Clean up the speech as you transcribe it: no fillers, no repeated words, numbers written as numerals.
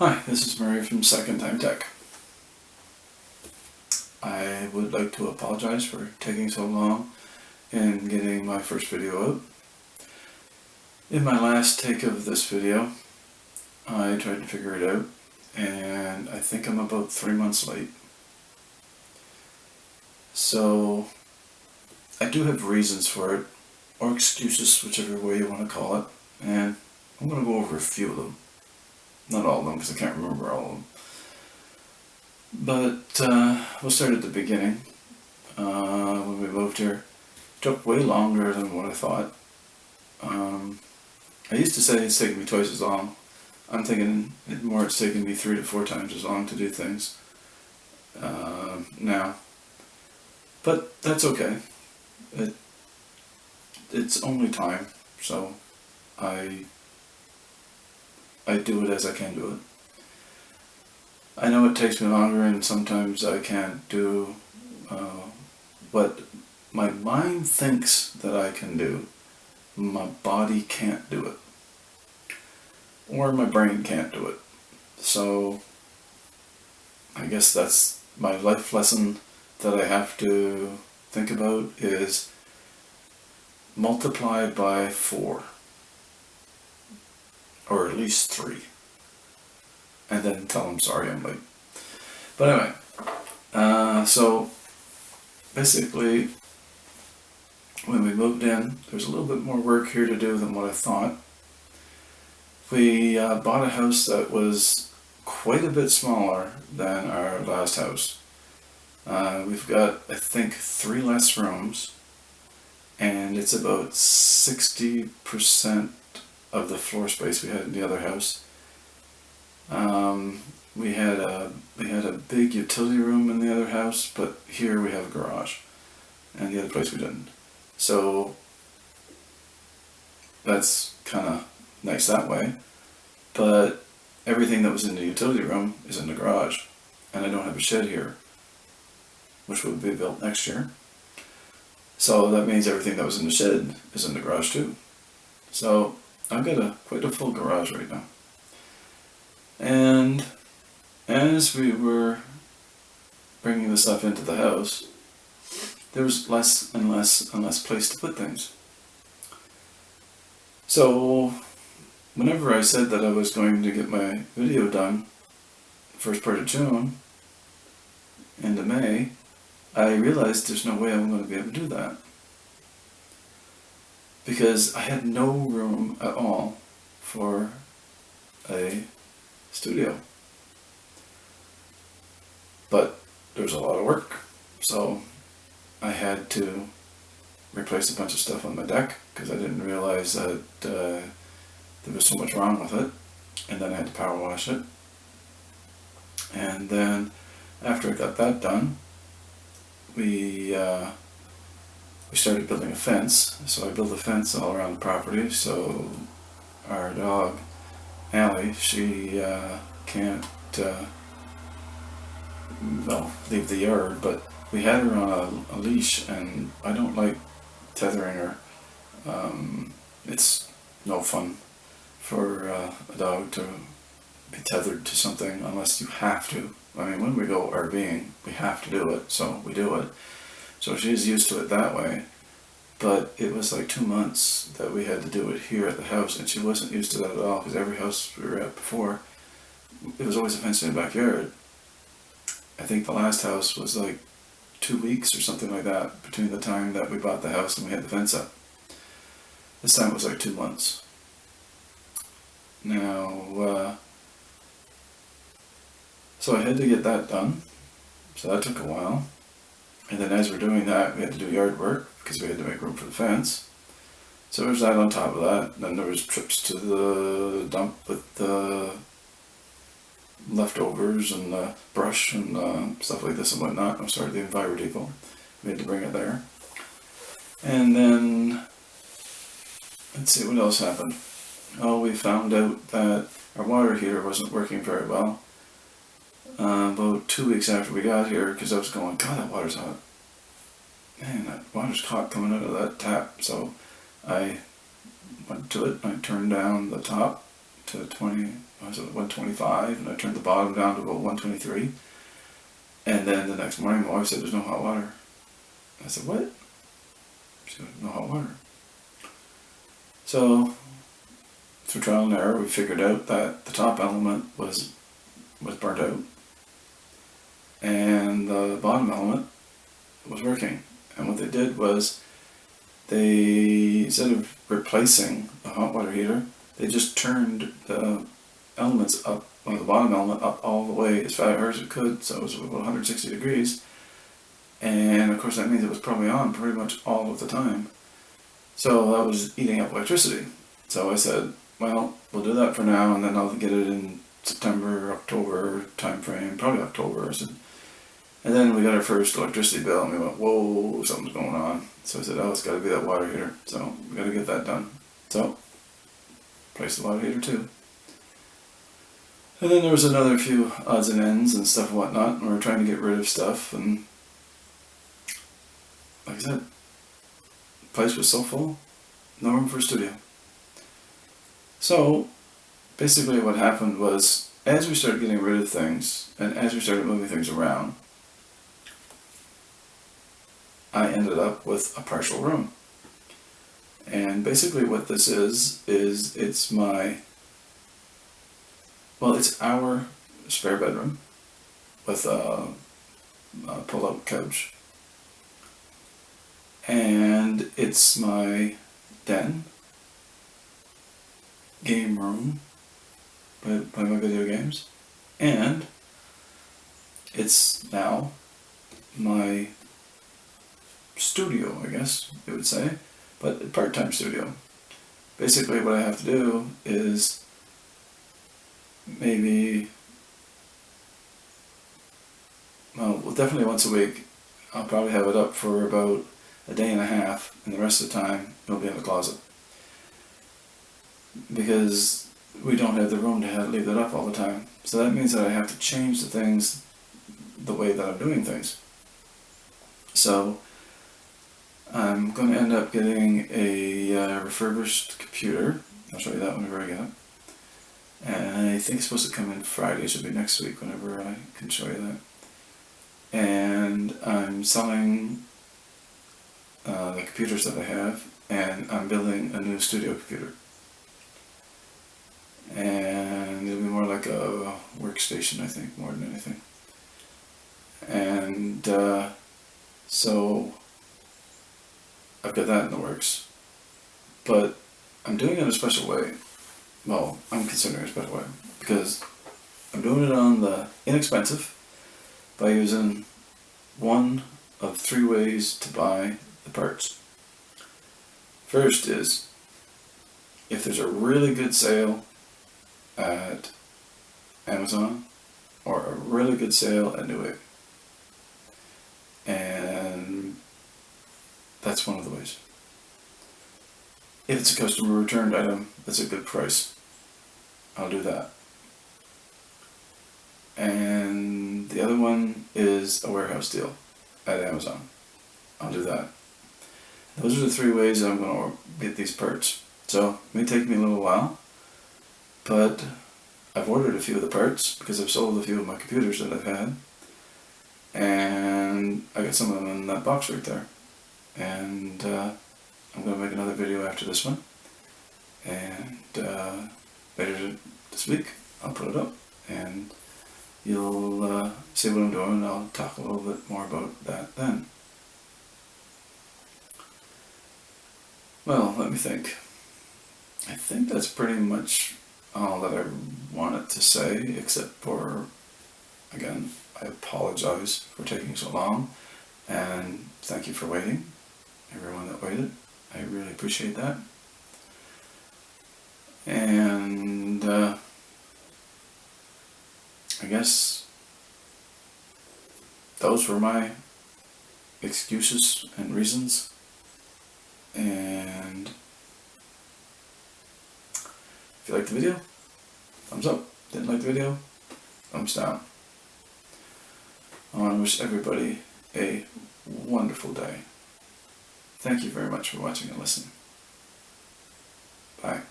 Hi, this is Murray from Second Time Tech. I would like to apologize for taking so long in getting my first video out. In my last take of this video, I tried to figure it out, and I think I'm about 3 months late. So, I do have reasons for it, or excuses, whichever way you want to call it, and I'm going to go over a few of them. Not all of them, because I can't remember all of them. But we'll start at the beginning. When we moved here, it took way longer than what I thought. I used to say it's taken me twice as long. I'm thinking it's taken me 3 to 4 times as long to do things now. But that's okay. It's only time, so I do it as I can do it. I know it takes me longer, and sometimes I can't do what my mind thinks that I can do. My body can't do it. Or my brain can't do it. So I guess that's my life lesson that I have to think about is multiply by 4. Or at least 3. And then tell them sorry I'm late. But anyway, so basically when we moved in, there's a little bit more work here to do than what I thought. We bought a house that was quite a bit smaller than our last house. We've got, I think, 3 less rooms, and it's about 60% of the floor space we had in the other house. We had a big utility room in the other house, but here we have a garage, and the other place we didn't. So that's kind of nice that way, but everything that was in the utility room is in the garage, and I don't have a shed here, which will be built next year. So that means everything that was in the shed is in the garage too. So I've got quite a full garage right now. And as we were bringing the stuff into the house, there was less and less and less place to put things. So whenever I said that I was going to get my video done first part of June into May, I realized there's no way I'm going to be able to do that. Because I had no room at all for a studio. But there was a lot of work, so I had to replace a bunch of stuff on my deck because I didn't realize that there was so much wrong with it, and then I had to power wash it. And then after I got that done, we started building a fence. So I built a fence all around the property, so our dog Allie, she can't leave the yard, but we had her on a leash, and I don't like tethering her. It's no fun for a dog to be tethered to something unless you have to. I mean, when we go RVing, we have to do it, so we do it. So she's used to it that way. But it was like 2 months that we had to do it here at the house, and she wasn't used to that at all, because every house we were at before, it was always a fence in the backyard. I think the last house was like 2 weeks or something like that between the time that we bought the house and we had the fence up. This time it was like 2 months. Now, so I had to get that done, so that took a while. And then as we're doing that, we had to do yard work because we had to make room for the fence. So there's that on top of that. Then there was trips to the dump with the leftovers and the brush and stuff like this and whatnot. I'm sorry, the Enviro Depot. We had to bring it there. And then, let's see, what else happened? Oh, we found out that our water heater wasn't working very well. About 2 weeks after we got here, because I was going, God, that water's hot. Man, that water's hot coming out of that tap. So I went to it, and I turned down the top to 125, and I turned the bottom down to about 123. And then the next morning, my wife said, "There's no hot water." I said, "What?" She said, "No hot water." So, through trial and error, we figured out that the top element was burnt out, and the bottom element was working. And what they did was, they, instead of replacing the hot water heater, they just turned the elements up, or the bottom element up all the way as far as it could, so it was about 160 degrees. And of course that means it was probably on pretty much all of the time. So that was eating up electricity. So I said, well, we'll do that for now, and then I'll get it in September, October time frame, probably October. I said. And then we got our first electricity bill, and we went, whoa, something's going on. So I said, oh, it's got to be that water heater. So we got to get that done. So, replaced the water heater too. And then there was another few odds and ends and stuff and whatnot, and we were trying to get rid of stuff, and like I said, the place was so full, no room for a studio. So, basically what happened was, as we started getting rid of things, and as we started moving things around, I ended up with a partial room. And basically what this is it's my, well, it's our spare bedroom with a pull-out couch. And it's my den, game room, play my video games, and it's now my studio, I guess you would say, but a part-time studio. Basically what I have to do is maybe, well, definitely once a week. I'll probably have it up for about a day and a half, and the rest of the time it'll be in the closet. Because we don't have the room to leave that up all the time. So that means that I have to change the things, the way that I'm doing things. So I'm going to end up getting a refurbished computer. I'll show you that whenever I get it. And I think it's supposed to come in Friday. It should be next week whenever I can show you that. And I'm selling the computers that I have, and I'm building a new studio computer. And it'll be more like a workstation, I think, more than anything. And so I've got that in the works. But I'm doing it in a special way. Well, I'm considering a special way, because I'm doing it on the inexpensive by using one of 3 ways to buy the parts. First is, if there's a really good sale at Amazon or a really good sale at Newegg, and that's one of the ways. If it's a customer returned item that's a good price, I'll do that. And the other one is a warehouse deal at Amazon. I'll do that. Those are the 3 ways that I'm going to get these parts. So it may take me a little while, but I've ordered a few of the parts because I've sold a few of my computers that I've had, and I got some of them in that box right there. And I'm going to make another video after this one, and later this week I'll put it up, and you'll see what I'm doing. I'll talk a little bit more about that then. Well, let me think. I think that's pretty much all that I wanted to say, except for, again, I apologize for taking so long, and thank you for waiting, everyone that waited. I really appreciate that. And I guess those were my excuses and reasons. And if you liked the video, thumbs up. Didn't like the video, thumbs down. I want to wish everybody a wonderful day. Thank you very much for watching and listening. Bye.